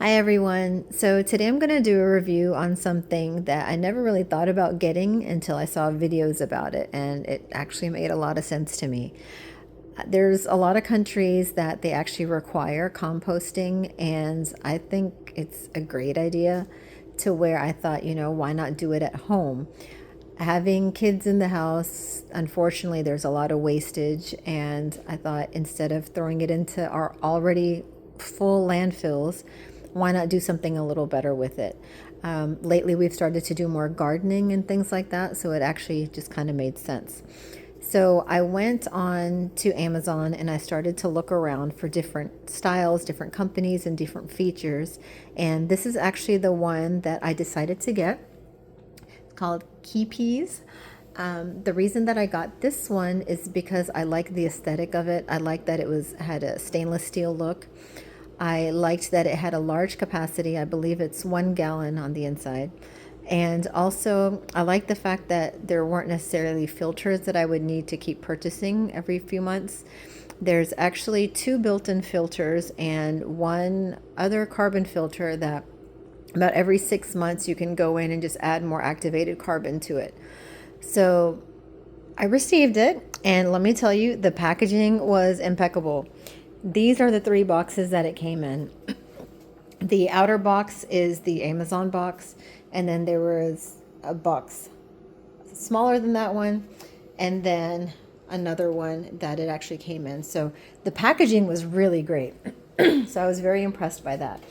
Hi everyone. So today I'm going to do a review on something that I never really thought about getting until I saw videos about it, and it actually made a lot of sense to me. There's a lot of countries that they actually require composting, and I think it's a great idea to where I thought, why not do it at home? Having kids in the house, unfortunately, there's a lot of wastage, and I thought instead of throwing it into our already full landfills, why not do something a little better with it? Lately, we've started to do more gardening and things like that, so it actually just kind of made sense. So I went on to Amazon and I started to look around for different styles, different companies, and different features. And this is actually the one that I decided to get. It's called KeepeeZ. The reason that I got this one is because I like the aesthetic of it. I like that had a stainless steel look. I liked that it had a large capacity. I believe it's 1 gallon on the inside. And also, I like the fact that there weren't necessarily filters that I would need to keep purchasing every few months. There's actually 2 built-in filters and one other carbon filter that about every 6 months you can go in and just add more activated carbon to it. So I received it, and let me tell you, the packaging was impeccable. These are the 3 boxes that it came in. The outer box is the Amazon box, and then there was a box smaller than that one, and then another one that it actually came in. So the packaging was really great. So I was very impressed by that.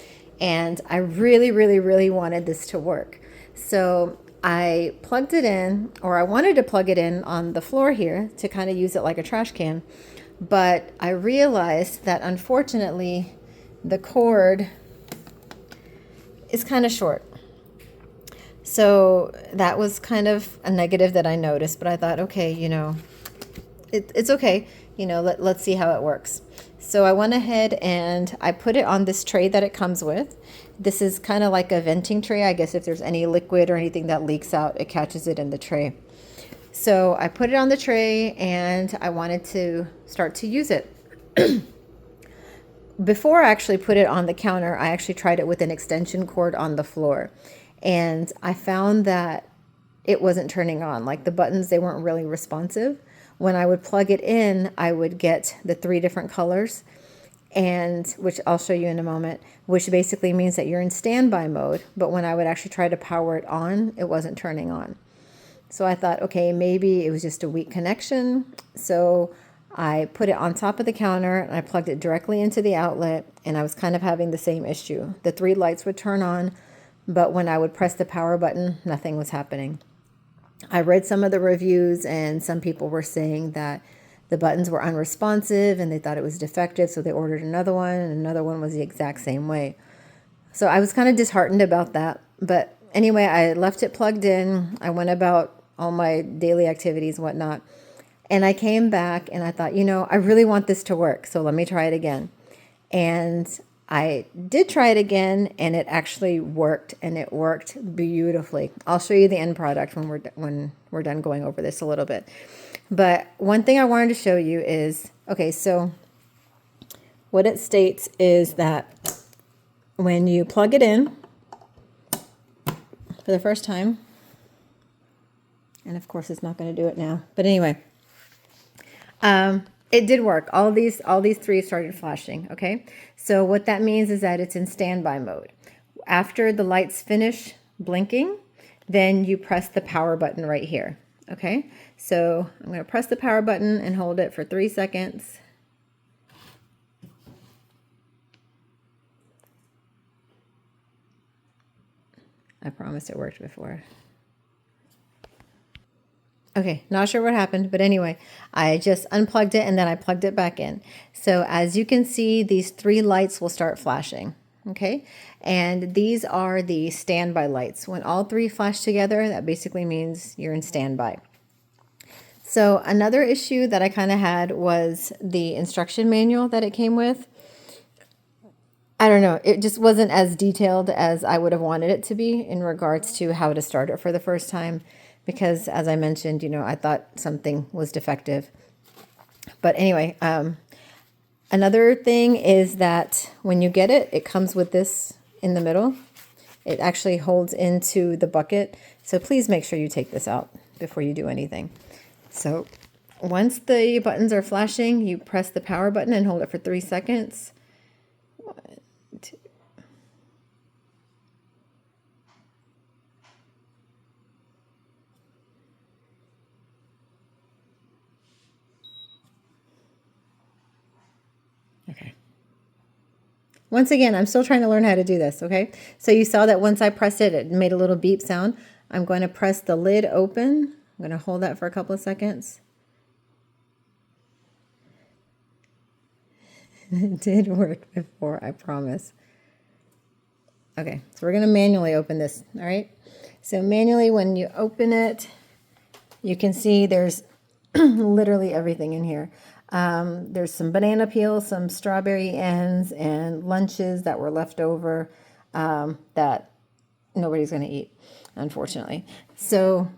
And I really, really, really wanted this to work. So I plugged it in, or I wanted to plug it in on the floor here to kind of use it like a trash can. But I realized that unfortunately the cord is kind of short. So that was kind of a negative that I noticed, but I thought, okay, it's okay. Let's see how it works. So I went ahead and I put it on this tray that it comes with. This is kind of like a venting tray. I guess if there's any liquid or anything that leaks out, it catches it in the tray. So I put it on the tray and I wanted to start to use it. Before I actually put it on the counter, I actually tried it with an extension cord on the floor. And I found that it wasn't turning on. Like the buttons, they weren't really responsive. When I would plug it in, I would get the 3 different colors, and which I'll show you in a moment, which basically means that you're in standby mode. But when I would actually try to power it on, it wasn't turning on. So I thought, okay, maybe it was just a weak connection. So I put it on top of the counter and I plugged it directly into the outlet, and I was kind of having the same issue. The 3 lights would turn on, but when I would press the power button, nothing was happening. I read some of the reviews, and some people were saying that the buttons were unresponsive and they thought it was defective, so they ordered another one, and another one was the exact same way. So I was kind of disheartened about that. But anyway, I left it plugged in. I went about all my daily activities and whatnot. And I came back and I thought, I really want this to work, so let me try it again. And I did try it again, and it actually worked, and it worked beautifully. I'll show you the end product when we're done going over this a little bit. But one thing I wanted to show you is, okay, so what it states is that when you plug it in for the first time, and of course it's not going to do it now, but anyway, it did work. All these 3 started flashing. Okay. So what that means is that it's in standby mode. After the lights finish blinking, then you press the power button right here. Okay. So I'm going to press the power button and hold it for 3 seconds. I promise it worked before. Okay, not sure what happened, but anyway, I just unplugged it and then I plugged it back in. So as you can see, these 3 lights will start flashing, okay? And these are the standby lights. When all 3 flash together, that basically means you're in standby. So another issue that I kind of had was the instruction manual that it came with. I don't know, it just wasn't as detailed as I would have wanted it to be in regards to how to start it for the first time. Because as I mentioned, I thought something was defective. But anyway, another thing is that when you get it, it comes with this in the middle. It actually holds into the bucket. So please make sure you take this out before you do anything. So once the buttons are flashing, you press the power button and hold it for 3 seconds. 1, 2. Okay. Once again, I'm still trying to learn how to do this, okay? So you saw that once I pressed it, it made a little beep sound. I'm going to press the lid open. I'm going to hold that for a couple of seconds. It did work before, I promise. Okay, so we're going to manually open this, all right? So manually, when you open it, you can see there's literally everything in here. There's some banana peel, some strawberry ends, and lunches that were left over that nobody's going to eat, unfortunately. So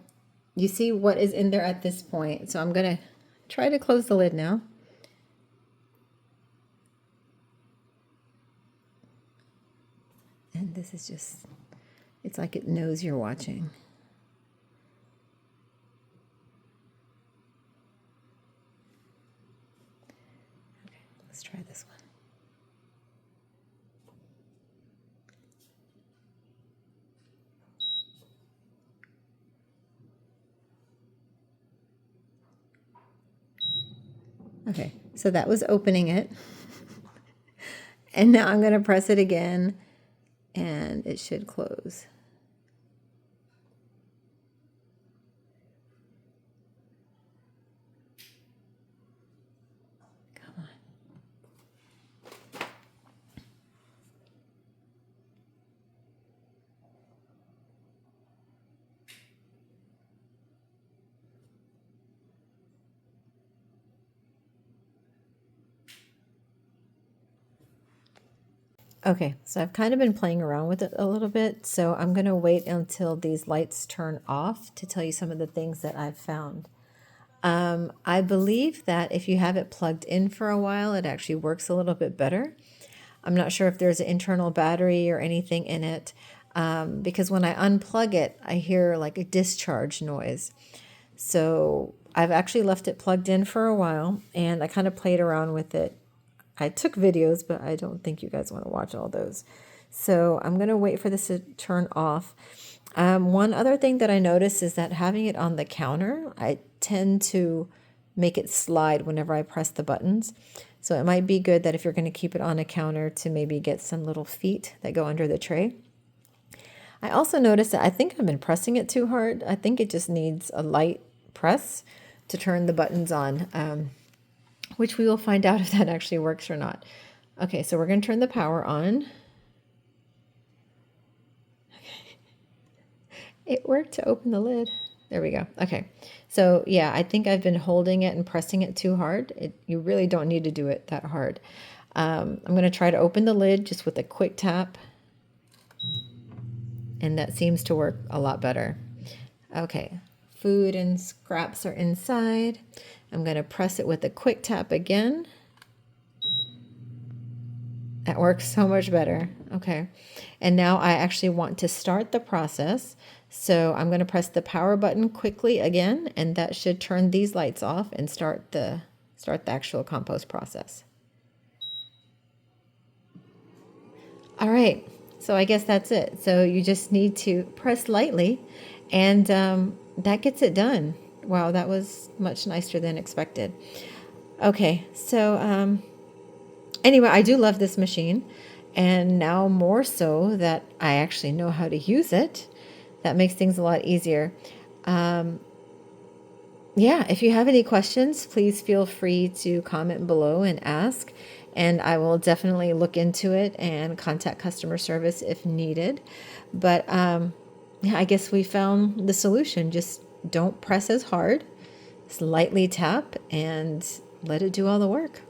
you see what is in there at this point. So I'm going to try to close the lid now. And this is just, it's like it knows you're watching. Okay, let's try this one. Okay, so that was opening it. And now I'm going to press it again, and it should close. Come on. Okay, so I've kind of been playing around with it a little bit, so I'm going to wait until these lights turn off to tell you some of the things that I've found. I believe that if you have it plugged in for a while, it actually works a little bit better. I'm not sure if there's an internal battery or anything in it, because when I unplug it, I hear like a discharge noise. So I've actually left it plugged in for a while, and I kind of played around with it. I took videos, but I don't think you guys want to watch all those. So I'm going to wait for this to turn off. One other thing that I noticed is that having it on the counter, I tend to make it slide whenever I press the buttons. So it might be good that if you're going to keep it on a counter to maybe get some little feet that go under the tray. I also noticed that I think I've been pressing it too hard. I think it just needs a light press to turn the buttons on, which we will find out if that actually works or not. Okay, so we're going to turn the power on. Okay. It worked to open the lid. There we go. Okay, so yeah, I think I've been holding it and pressing it too hard. You really don't need to do it that hard. I'm going to try to open the lid just with a quick tap. And that seems to work a lot better. Okay, food and scraps are inside. I'm going to press it with a quick tap again. That works so much better. Okay, and now I actually want to start the process. So I'm going to press the power button quickly again, and that should turn these lights off and start the actual compost process. All right, so I guess that's it. So you just need to press lightly, and that gets it done. Wow, that was much nicer than expected. Okay, so anyway, I do love this machine, and now more so that I actually know how to use it. That makes things a lot easier. Yeah, if you have any questions, please feel free to comment below and ask, and I will definitely look into it and contact customer service if needed. But yeah, I guess we found the solution. Just don't press as hard, just lightly tap and let it do all the work.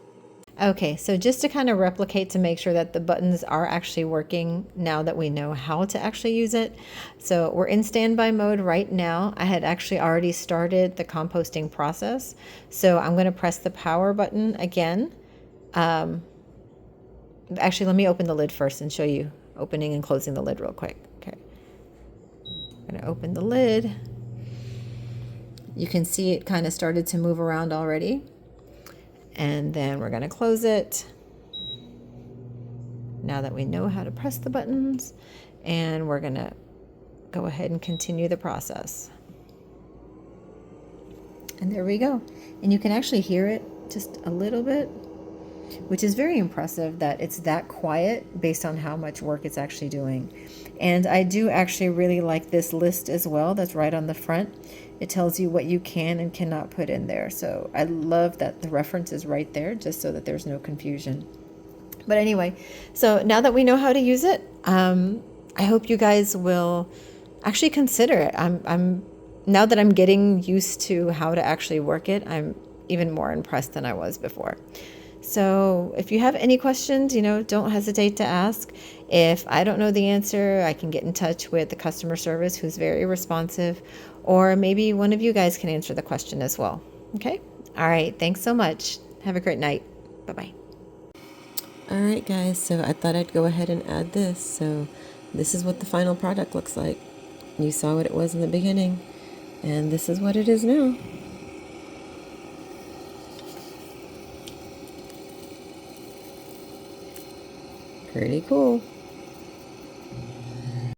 Okay, so just to kind of replicate to make sure that the buttons are actually working now that we know how to actually use it. So we're in standby mode right now. I had actually already started the composting process. So I'm going to press the power button again. Actually, let me open the lid first and show you opening and closing the lid real quick. Okay. I'm going to open the lid. You can see it kind of started to move around already. And then we're going to close it. Now that we know how to press the buttons, and we're going to go ahead and continue the process. And there we go. And you can actually hear it just a little bit, which is very impressive that it's that quiet based on how much work it's actually doing. And I do actually really like this list as well that's right on the front. It tells you what you can and cannot put in there. So I love that the reference is right there just so that there's no confusion. But anyway, so now that we know how to use it, I hope you guys will actually consider it. Now that I'm getting used to how to actually work it, I'm even more impressed than I was before. So if you have any questions, don't hesitate to ask. If I don't know the answer, I can get in touch with the customer service who's very responsive, or maybe one of you guys can answer the question as well. Okay? All right. Thanks so much. Have a great night. Bye-bye. All right, guys, so I thought I'd go ahead and add this. So this is what the final product looks like. You saw what it was in the beginning, and this is what it is now. Pretty cool.